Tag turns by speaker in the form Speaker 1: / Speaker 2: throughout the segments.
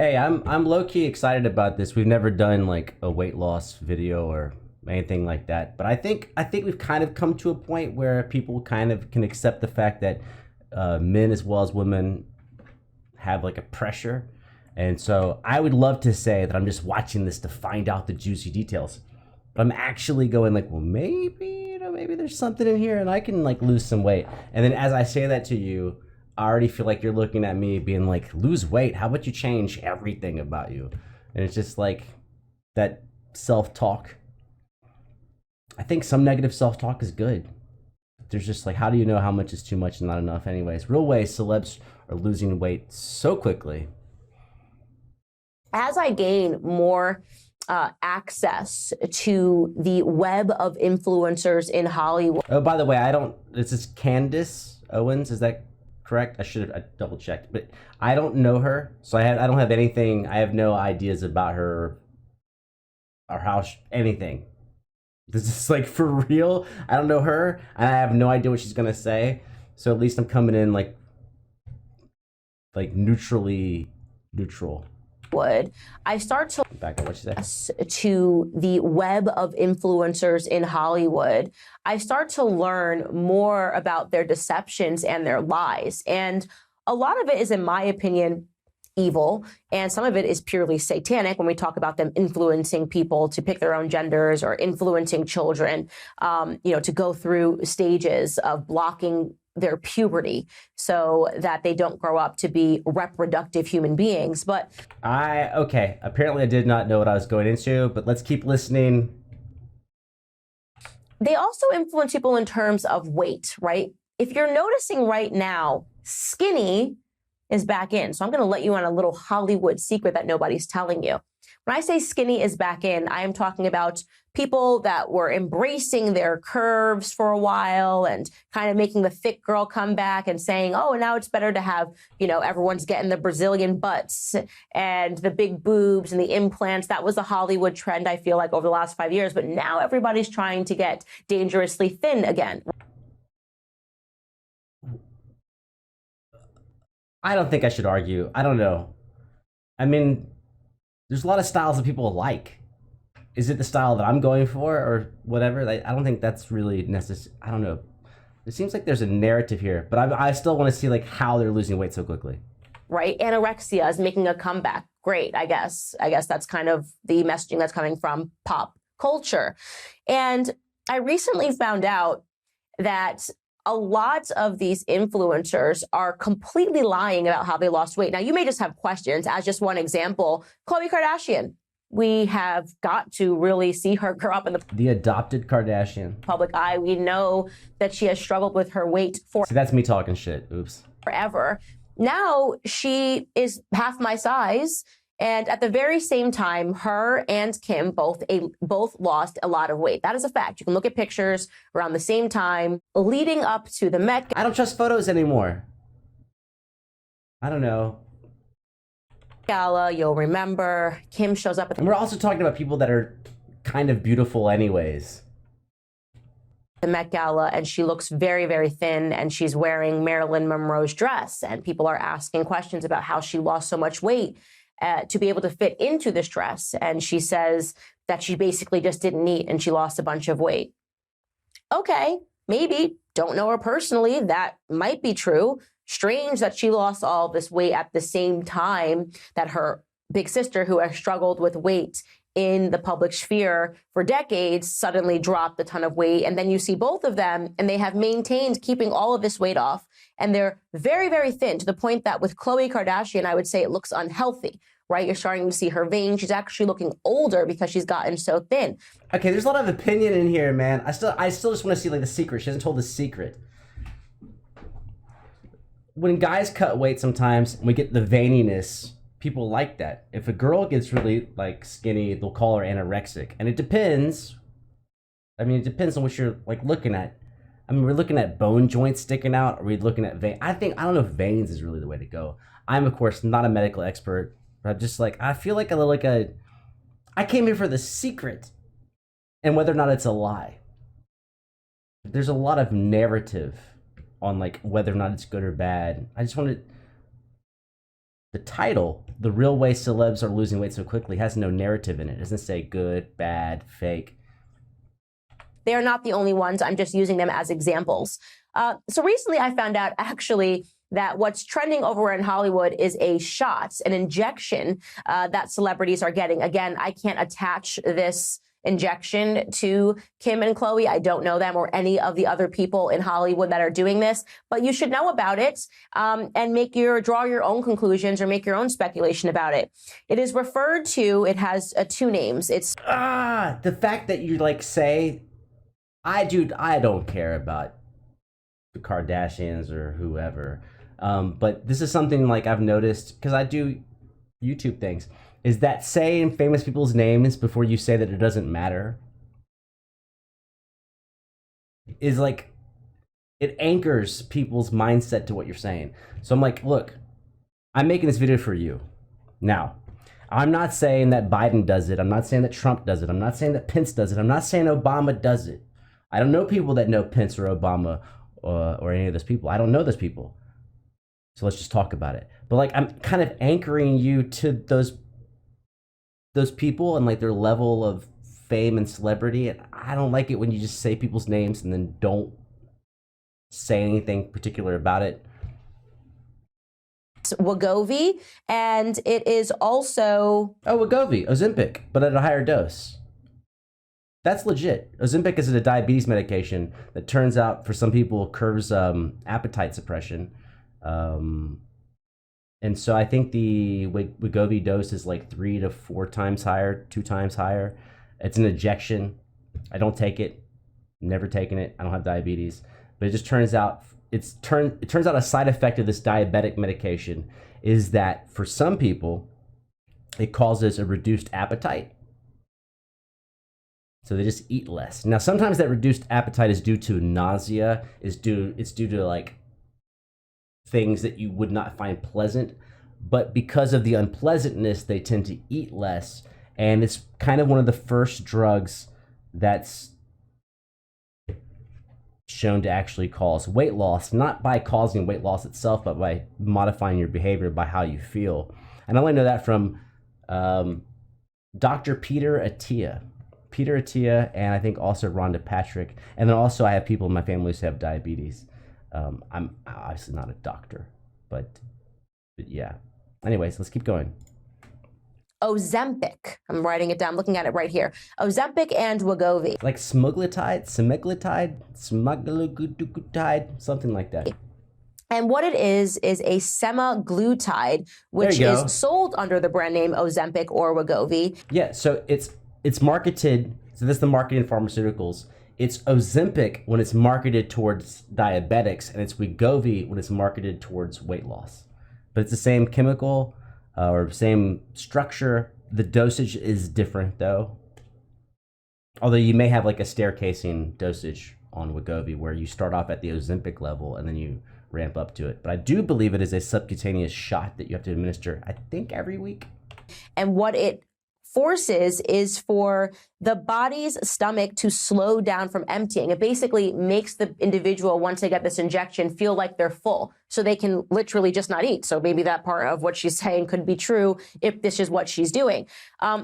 Speaker 1: Hey, I'm low key excited about this. We've never done like a weight loss video or anything like that, but I think we've kind of come to a point where people kind of can accept the fact that men as well as women have like a pressure, and so I would love to say that I'm just watching this to find out the juicy details, but I'm actually going like, well, maybe maybe there's something in here, and I can like lose some weight. And then as I say that to you, I already feel like you're looking at me being like, lose weight. How about you change everything about you? And it's just like that self talk. I think some negative self talk is good. There's just like, how do you know how much is too much and not enough? Anyways, real ways celebs are losing weight so quickly.
Speaker 2: As I gain more access to the web of influencers in Hollywood.
Speaker 1: Oh, by the way, I don't. This is Candace Owens. Is that correct? I should have double checked, but I don't know her, so I don't have anything. I have no ideas about her or how anything. This is like for real. I don't know her, and I have no idea what she's gonna say. So at least I'm coming in like neutrally neutral.
Speaker 2: Would I start to
Speaker 1: Back on what she said.
Speaker 2: to the web of influencers in Hollywood, I start to learn more about their deceptions and their lies. And a lot of it is, in my opinion, evil, and some of it is purely satanic when we talk about them influencing people to pick their own genders or influencing children, to go through stages of blocking their puberty so that they don't grow up to be reproductive human beings. But
Speaker 1: Okay, apparently I did not know what I was going into, but let's keep listening.
Speaker 2: they also influence people in terms of weight, right? If you're noticing right now, skinny is back in. So I'm going to let you on a little Hollywood secret that nobody's telling you. When I say skinny is back in, I am talking about people that were embracing their curves for a while and kind of making the thick girl come back and saying, oh, now it's better to have, everyone's getting the Brazilian butts and the big boobs and the implants. That was a Hollywood trend, I feel like, over the last 5 years. But now everybody's trying to get dangerously thin again.
Speaker 1: I don't think I should argue. I don't know. I mean, there's a lot of styles that people like. Is it the style that I'm going for or whatever? I don't think that's really necessary. I don't know. It seems like there's a narrative here, but I still want to see like how they're losing weight so quickly.
Speaker 2: Right? Anorexia is making a comeback. Great, I guess. I guess that's kind of the messaging that's coming from pop culture. And I recently found out that a lot of these influencers are completely lying about how they lost weight. Now, you may just have questions. As just one example, Khloe Kardashian. We have got to really see her grow up in
Speaker 1: the adopted Kardashian
Speaker 2: public eye. We know that she has struggled with her weight for
Speaker 1: See, that's me talking shit. Oops.
Speaker 2: forever. Now she is half my size. And at the very same time, her and Kim both lost a lot of weight. That is a fact. You can look at pictures around the same time leading up to the Met.
Speaker 1: I don't trust photos anymore. I don't know.
Speaker 2: Gala, you'll remember Kim shows up.
Speaker 1: And we're also talking about people that are kind of beautiful anyways.
Speaker 2: The Met Gala, and she looks very, very thin, and she's wearing Marilyn Monroe's dress. And people are asking questions about how she lost so much weight to be able to fit into this dress. And she says that she basically just didn't eat and she lost a bunch of weight. Okay, maybe, don't know her personally. That might be true. Strange that she lost all this weight at the same time that her big sister, who has struggled with weight in the public sphere for decades, suddenly dropped a ton of weight. And then you see both of them and they have maintained keeping all of this weight off. And they're very, very thin, to the point that with Khloe Kardashian, I would say it looks unhealthy, right? You're starting to see her veins. She's actually looking older because she's gotten so thin.
Speaker 1: Okay, there's a lot of opinion in here, man. I still just want to see like the secret. She hasn't told the secret. When guys cut weight sometimes, we get the veininess. People like that. If a girl gets really like skinny, they'll call her anorexic. And it depends. I mean, it depends on what you're like looking at. I mean, we're looking at bone joints sticking out. Are we looking at veins? I don't know if veins is really the way to go. I'm, of course, not a medical expert, but I'm just like, I feel like I came here for the secret and whether or not it's a lie. There's a lot of narrative on like whether or not it's good or bad. I just wanted The title, The Real Way Celebs Are Losing Weight So Quickly, has no narrative in it. It doesn't say good, bad, fake.
Speaker 2: They are not the only ones. I'm just using them as examples. So recently I found out actually that what's trending over in Hollywood is a shot, an injection that celebrities are getting. Again, I can't attach this injection to Kim and Khloe. I don't know them or any of the other people in Hollywood that are doing this, but you should know about it and draw your own conclusions or make your own speculation about it. It is referred to, it has two names. It's
Speaker 1: the fact that you like say, I don't care about the Kardashians or whoever. But this is something like I've noticed because I do YouTube things, is that saying famous people's names before you say that it doesn't matter is like, it anchors people's mindset to what you're saying. So I'm like, look, I'm making this video for you. Now, I'm not saying that Biden does it. I'm not saying that Trump does it. I'm not saying that Pence does it. I'm not saying Obama does it. I don't know people that know Pence or Obama or any of those people. I don't know those people. So let's just talk about it. But like, I'm kind of anchoring you to those people and like their level of fame and celebrity. And I don't like it when you just say people's names and then don't say anything particular about it.
Speaker 2: Wegovy, and it is also
Speaker 1: Wegovy, Ozempic, but at a higher dose. That's legit. Ozempic is a diabetes medication that turns out for some people curbs appetite suppression. And so I think the Wegovy dose is like 3 to 4 times higher, 2 times higher. It's an injection. I don't take it. Never taken it. I don't have diabetes. But it just turns out it turns out a side effect of this diabetic medication is that for some people it causes a reduced appetite. So they just eat less. Now sometimes that reduced appetite is due to nausea, it's due to like things that you would not find pleasant, but because of the unpleasantness, they tend to eat less. And it's kind of one of the first drugs that's shown to actually cause weight loss, not by causing weight loss itself, but by modifying your behavior by how you feel. And I only know that from Dr. Peter Attia, and I think also Rhonda Patrick. And then also I have people in my family who have diabetes. I'm obviously not a doctor, but yeah. Anyways, let's keep going.
Speaker 2: Ozempic. I'm writing it down, looking at it right here. Ozempic and Wegovy.
Speaker 1: Like semaglutide, something like that.
Speaker 2: And what it is a semaglutide, which is sold under the brand name Ozempic or Wegovy.
Speaker 1: Yeah, so it's marketed, so this is the marketing in pharmaceuticals. It's Ozempic when it's marketed towards diabetics, and it's Wegovy when it's marketed towards weight loss. But it's the same chemical or same structure. The dosage is different though. Although you may have like a staircasing dosage on Wegovy where you start off at the Ozempic level and then you ramp up to it. But I do believe it is a subcutaneous shot that you have to administer, I think, every week.
Speaker 2: And what it forces is for the body's stomach to slow down from emptying. It basically makes the individual, once they get this injection, feel like they're full, so they can literally just not eat. So maybe that part of what she's saying could be true if this is what she's doing.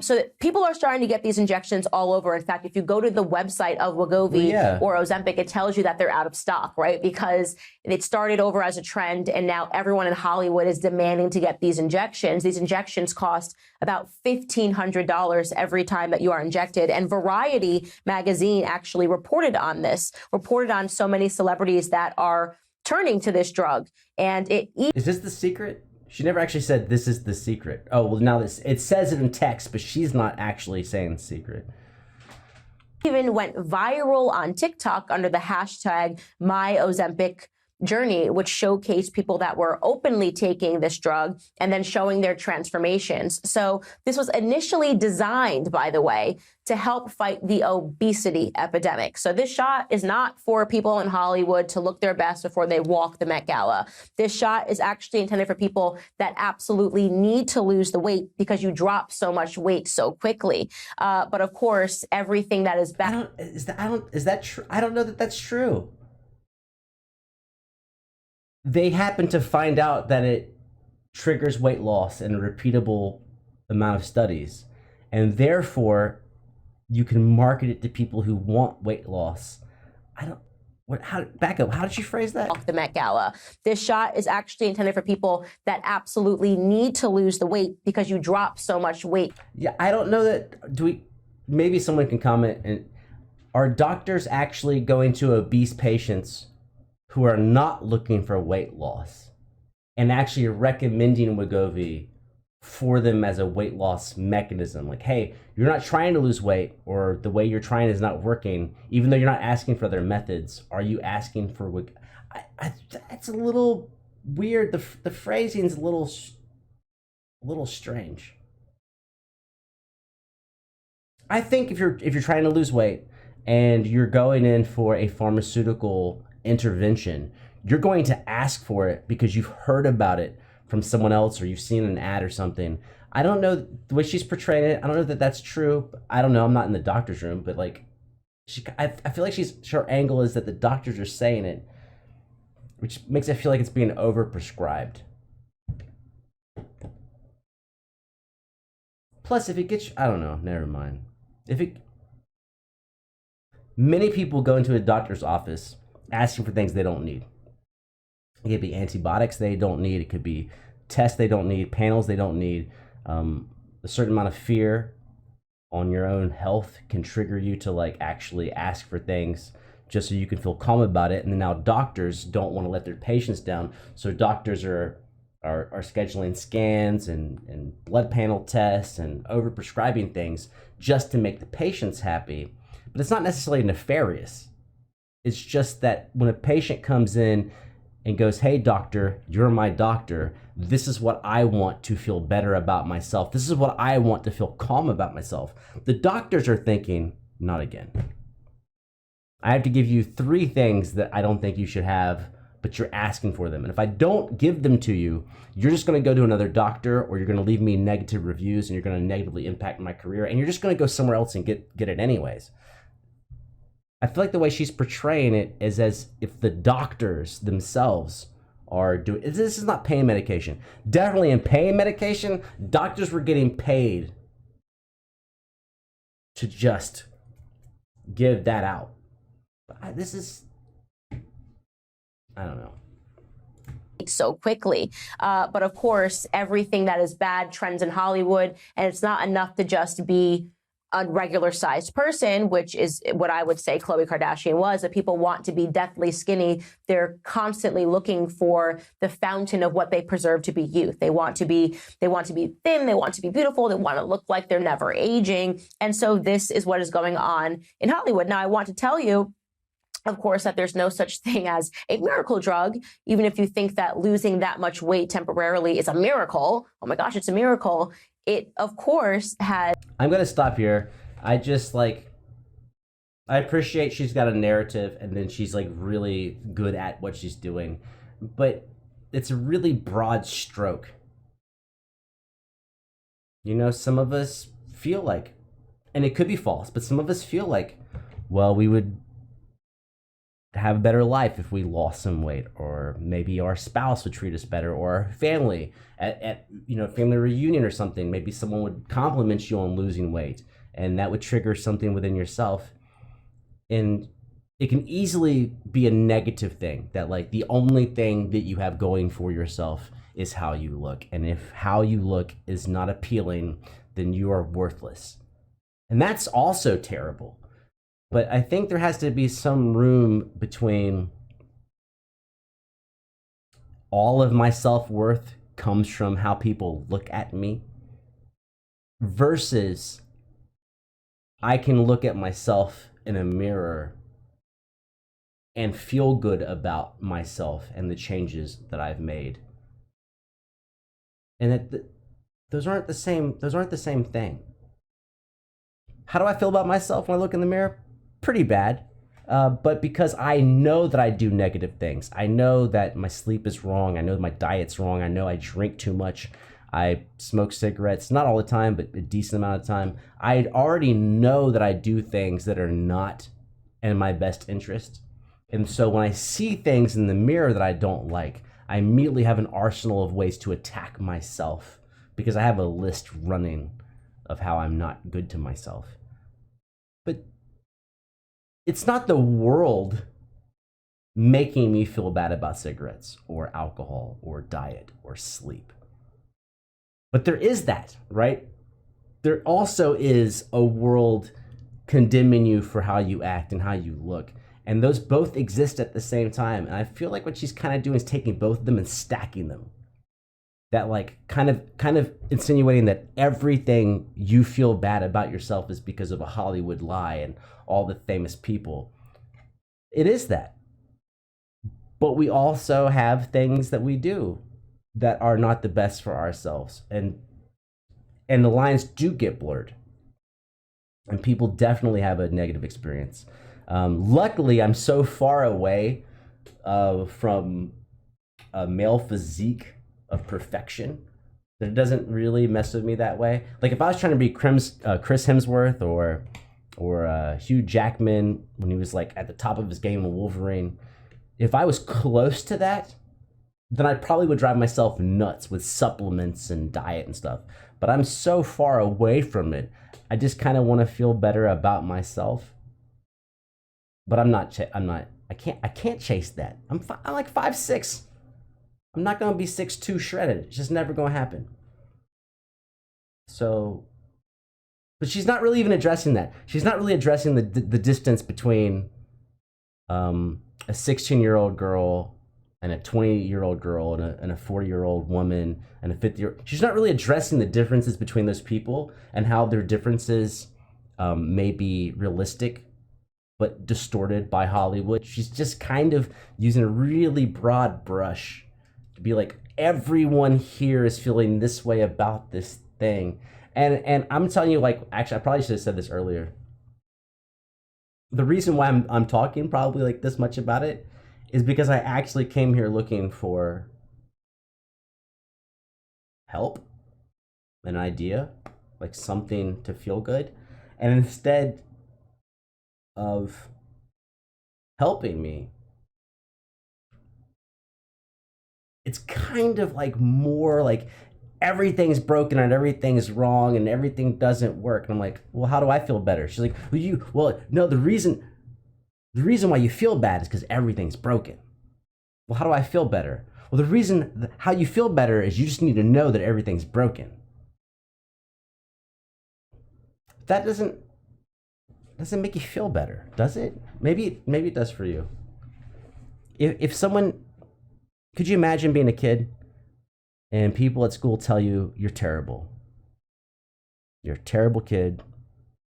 Speaker 2: So people are starting to get these injections all over. In fact, if you go to the website of Wegovy or Ozempic, it tells you that they're out of stock, right? Because it started over as a trend, and now everyone in Hollywood is demanding to get these injections. These injections cost about $1,500 every time that you are injected. And Variety magazine actually reported on this, reported on so many celebrities that are turning to this drug. And
Speaker 1: is this the secret? She never actually said this is the secret. Oh, well, now it says it in text, but she's not actually saying the secret.
Speaker 2: Even went viral on TikTok under the hashtag #MyOzempic journey, which showcased people that were openly taking this drug and then showing their transformations. So this was initially designed, by the way, to help fight the obesity epidemic. So this shot is not for people in Hollywood to look their best before they walk the Met Gala. This shot is actually intended for people that absolutely need to lose the weight because you drop so much weight so quickly. But of course, everything that is back.
Speaker 1: Is that true? I don't know that that's true. They happen to find out that it triggers weight loss in a repeatable amount of studies, and therefore you can market it to people who want weight loss. I don't. What? How? Back up. How did you phrase that?
Speaker 2: The Met Gala. This shot is actually intended for people that absolutely need to lose the weight because you drop so much weight.
Speaker 1: Yeah, I don't know that. Do we? Maybe someone can comment. And are doctors actually going to obese patients who are not looking for weight loss and actually recommending Wegovy for them as a weight loss mechanism? Like, hey, you're not trying to lose weight, or the way you're trying is not working, even though you're not asking for other methods. Are you asking for that's a little weird. The phrasing's a little strange. I think if you're trying to lose weight and you're going in for a pharmaceutical intervention, you're going to ask for it because you've heard about it from someone else or you've seen an ad or something. I don't know the way she's portraying it. I don't know that that's true. I don't know. I'm not in the doctor's room, but like, I feel like her angle is that the doctors are saying it, which makes it feel like it's being overprescribed. Plus, if it gets, I don't know, never mind. Many people go into a doctor's office asking for things they don't need. It could be antibiotics they don't need. It could be tests they don't need, panels they don't need. A certain amount of fear on your own health can trigger you to like actually ask for things just so you can feel calm about it. And then now doctors don't want to let their patients down, so doctors are scheduling scans and blood panel tests and overprescribing things just to make the patients happy. But it's not necessarily nefarious. It's just that when a patient comes in and goes, hey doctor, you're my doctor, this is what I want to feel better about myself, this is what I want to feel calm about myself, the doctors are thinking, not again. I have to give you 3 things that I don't think you should have, but you're asking for them. And if I don't give them to you, you're just going to go to another doctor, or you're going to leave me negative reviews, and you're going to negatively impact my career, and you're just going to go somewhere else and get it anyways. I feel like the way she's portraying it is as if the doctors themselves are doing. This is not pain medication. Definitely in pain medication, doctors were getting paid to just give that out. But this is, I don't know.
Speaker 2: So quickly. But of course, everything that is bad trends in Hollywood, and it's not enough to just be a regular sized person, which is what I would say Khloe Kardashian was, that people want to be deathly skinny. They're constantly looking for the fountain of what they preserve to be youth. They want to be thin, they want to be beautiful, they want to look like they're never aging. And so this is what is going on in Hollywood. Now, I want to tell you, of course, that there's no such thing as a miracle drug. Even if you think that losing that much weight temporarily is a miracle, oh my gosh, it's a miracle. It, of course, has...
Speaker 1: I'm going to stop here. I appreciate she's got a narrative, and then she's like really good at what she's doing. But it's a really broad stroke. You know, some of us feel like, and it could be false, but some of us feel like, well, we would have a better life if we lost some weight, or maybe our spouse would treat us better, or our family at family reunion or something, maybe someone would compliment you on losing weight, and that would trigger something within yourself. And it can easily be a negative thing, that like the only thing that you have going for yourself is how you look, and if how you look is not appealing, then you are worthless. And that's also terrible. But I think there has to be some room between all of my self-worth comes from how people look at me versus I can look at myself in a mirror and feel good about myself and the changes that I've made. And that those aren't the same thing. How do I feel about myself when I look in the mirror? Pretty bad, but because I know that I do negative things. I know that my sleep is wrong. I know my diet's wrong. I know I drink too much. I smoke cigarettes, not all the time, but a decent amount of time. I already know that I do things that are not in my best interest. And so when I see things in the mirror that I don't like, I immediately have an arsenal of ways to attack myself because I have a list running of how I'm not good to myself. But it's not the world making me feel bad about cigarettes or alcohol or diet or sleep. But there is that, right? There also is a world condemning you for how you act and how you look. And those both exist at the same time. And I feel like what she's kind of doing is taking both of them and stacking them. That like kind of insinuating that everything you feel bad about yourself is because of a Hollywood lie and all the famous people. It is that. But we also have things that we do that are not the best for ourselves. And the lines do get blurred. And people definitely have a negative experience. Luckily, I'm so far away from a male physique of perfection that it doesn't really mess with me that way. Like if I was trying to be Chris Hemsworth or Hugh Jackman when he was like at the top of his game in Wolverine, if I was close to that, then I probably would drive myself nuts with supplements and diet and stuff. But I'm so far away from it. I just kind of want to feel better about myself. But I can't chase that. I'm like 5'6". I'm not going to be 6'2" shredded. It's just never going to happen. So, but she's not really even addressing that. She's not really addressing the distance between a 16-year-old girl and a 20-year-old girl and a 40-year-old woman and a 50-year-old. She's not really addressing the differences between those people and how their differences may be realistic but distorted by Hollywood. She's just kind of using a really broad brush to be like, everyone here is feeling this way about this thing. And I'm telling you, like, actually, I probably should have said this earlier. The reason why I'm talking probably like this much about it is because I actually came here looking for help, an idea, like something to feel good. And instead of helping me, it's kind of like more like everything's broken and everything's wrong and everything doesn't work. And I'm like, well, how do I feel better? She's like, no, the reason why you feel bad is because everything's broken. Well, how do I feel better? Well, the reason how you feel better is you just need to know that everything's broken. That doesn't make you feel better, does it? Maybe it does for you. If someone, could you imagine being a kid and people at school tell you you're terrible? You're a terrible kid.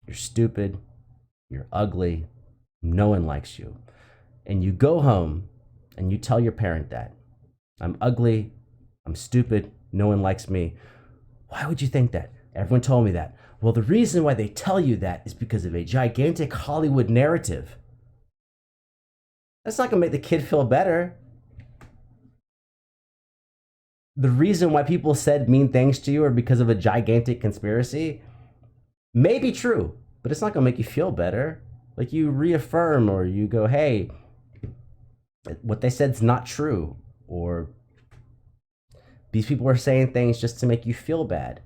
Speaker 1: You're stupid. You're ugly. No one likes you. And you go home and you tell your parent that. I'm ugly. I'm stupid. No one likes me. Why would you think that? Everyone told me that. Well, the reason why they tell you that is because of a gigantic Hollywood narrative. That's not going to make the kid feel better. The reason why people said mean things to you are because of a gigantic conspiracy may be true, but it's not going to make you feel better. Like you reaffirm or you go, hey, what they said's not true. Or these people are saying things just to make you feel bad.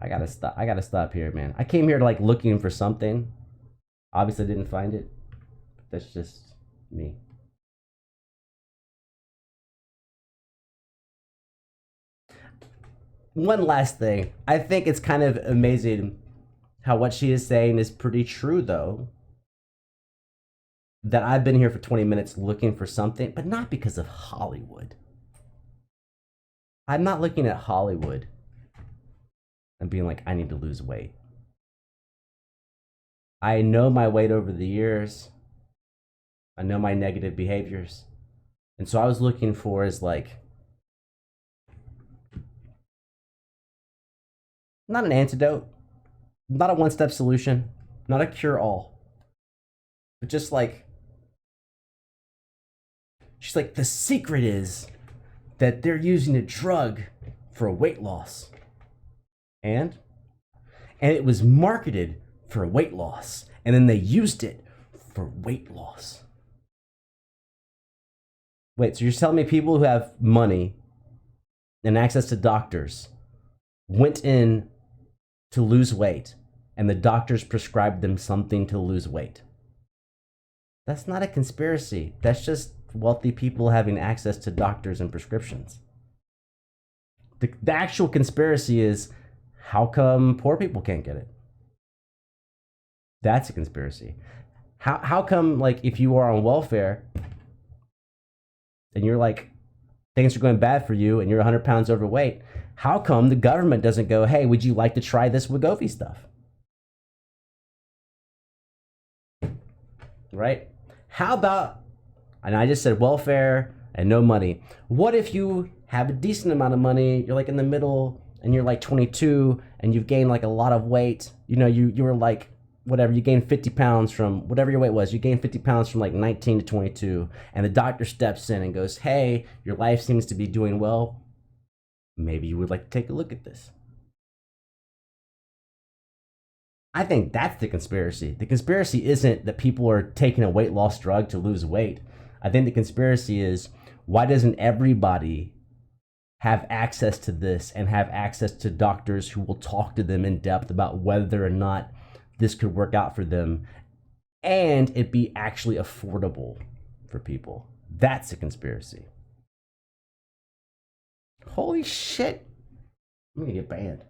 Speaker 1: I gotta stop here, man. I came here to like looking for something. Obviously didn't find it. That's just me. One last thing. I think it's kind of amazing how what she is saying is pretty true, though. That I've been here for 20 minutes looking for something, but not because of Hollywood. I'm not looking at Hollywood and being like, I need to lose weight. I know my weight over the years. I know my negative behaviors. And so I was looking for is like, not an antidote, not a one-step solution, not a cure-all, but just like, she's like, the secret is that they're using a drug for weight loss. And it was marketed for weight loss. And then they used it for weight loss. Wait, so you're telling me people who have money and access to doctors went in to lose weight and the doctors prescribed them something to lose weight? That's not a conspiracy. That's just wealthy people having access to doctors and prescriptions. The actual conspiracy is, how come poor people can't get it? That's a conspiracy. How come, like, if you are on welfare and you're like, things are going bad for you and you're 100 pounds overweight, how come the government doesn't go, hey, would you like to try this Wegovy stuff? Right? How about, and I just said welfare and no money. What if you have a decent amount of money, you're like in the middle and you're like 22 and you've gained like a lot of weight. You know, you were like, whatever, you gained 50 pounds from whatever your weight was. You gained 50 pounds from like 19 to 22. And the doctor steps in and goes, hey, your life seems to be doing well. Maybe you would like to take a look at this. I think that's the conspiracy. The conspiracy isn't that people are taking a weight loss drug to lose weight. I think the conspiracy is, why doesn't everybody have access to this and have access to doctors who will talk to them in depth about whether or not this could work out for them and it be actually affordable for people? That's a conspiracy. Holy shit. I'm gonna get banned.